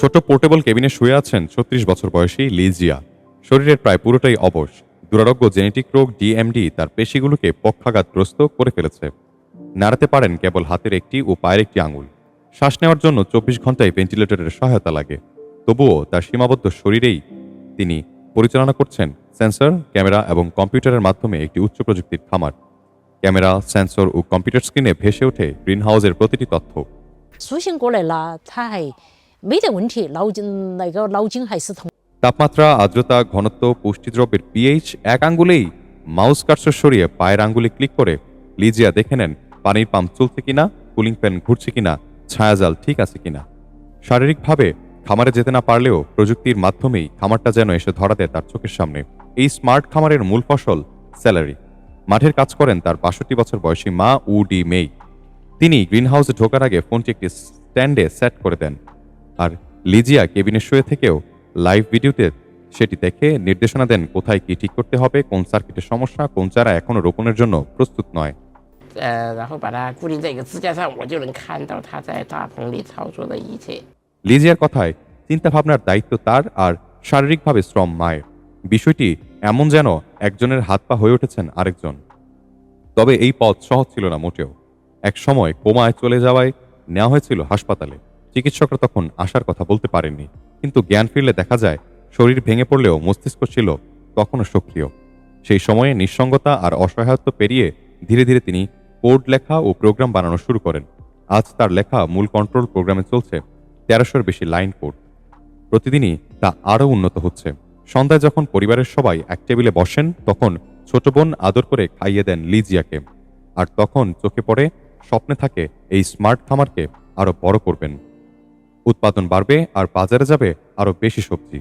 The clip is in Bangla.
ছোট পোর্টেবল কেবিনে শুয়ে আছেন ৩৬ বছর বয়সী লিজিয়া। শরীরের প্রায় পুরোটাই অবশ। দুরারোগ্য জেনেটিক রোগ ডিএমডি তার পেশিগুলোকে পক্ষাঘাতগ্রস্ত করে ফেলেছে। নাড়াতে পারেন কেবল হাতের একটি ও পায়ের একটি আঙুল। শ্বাস নেওয়ার জন্য ২৪ ঘন্টায় ভেন্টিলেটরের সহায়তা লাগে। তবুও তার সীমাবদ্ধ শরীরেই তিনি পরিচালনা করছেন সেন্সর, ক্যামেরা এবং কম্পিউটারের মাধ্যমে একটি উচ্চ প্রযুক্তির খামার। ক্যামেরা, সেন্সর ও কম্পিউটার স্ক্রিনে ভেসে ওঠে গ্রিনহাউসের প্রতিটি তথ্য।苏醒过来了，他还没得问题，脑筋还是通。 তাপমাত্রা, আর্দ্রতা, ঘনত্ব, পুষ্টিদ্রব্যের পিএইচ এক আঙ্গুলেই মাউস কার্সর সরিয়ে পায়ের আঙ্গুলে ক্লিক করে লিজিয়া দেখে নেন পানির পাম্প চলছে কিনা, কুলিং ফ্যান ঘুরছে কিনা, ছায়াজাল ঠিক আছে কিনা। শারীরিকভাবে খামারে যেতে না পারলেও প্রযুক্তির মাধ্যমেই খামারটা যেন এসে ধরা দেয় তার চোখের সামনে। এই স্মার্ট খামারের মূল ফসল স্যালারি। মাঠের কাজ করেন তার ৬২ বছর বয়সী মা উডি মেই। তিনি গ্রিনহাউসে ঢোকার আগে ফোনটি একটি স্ট্যান্ডে সেট করে দেন, আর লিজিয়া কেবিনে শুয়ে থেকেও লাইভ ভিডিওতে সেটি দেখে নির্দেশনা দেন কোথায় কি ঠিক করতে হবে, কোন সার্কিটের সমস্যা, কোন চারা এখনো রোপণের জন্য প্রস্তুত নয়।然后把它固定在一个支架上，我就能看到它在大棚里操作的一切。 লিজিয়ার কথায় চিন্তাভাবনার দায়িত্ব তার, আর শারীরিকভাবে শ্রম মায়ের। বিষয়টি এমন যেন একজনের হাত পা হয়ে উঠেছেন আরেকজন। তবে এই পথ সহজ ছিল না মোটেও। এক সময় কোমায় চলে যাওয়ায় নেওয়া হয়েছিল হাসপাতালে। চিকিৎসকরা তখন আসার কথা বলতে পারেননি, কিন্তু জ্ঞান ফিরলে দেখা যায় শরীর ভেঙে পড়লেও মস্তিষ্ক ছিল তখনও সক্রিয়। সেই সময়ে নিঃসঙ্গতা আর অসহায়ত্ব পেরিয়ে ধীরে ধীরে তিনি কোড লেখা ও প্রোগ্রাম বানানো শুরু করেন। আজ তার লেখা মূল কন্ট্রোল প্রোগ্রামে চলছে ১৩০০-র বেশি লাইন কোড। প্রতিদিনই তা আরও উন্নত হচ্ছে। সন্ধ্যায় যখন পরিবারের সবাই এক টেবিলে বসেন, তখন ছোট বোন আদর করে খাইয়ে দেন লিজিয়াকে। আর তখন চোখে পড়ে, স্বপ্নে থাকে এই স্মার্ট খামারকে আরো বড় করবেন। উৎপাদন বাড়বে আর বাজারে যাবে আরো বেশি সবজি।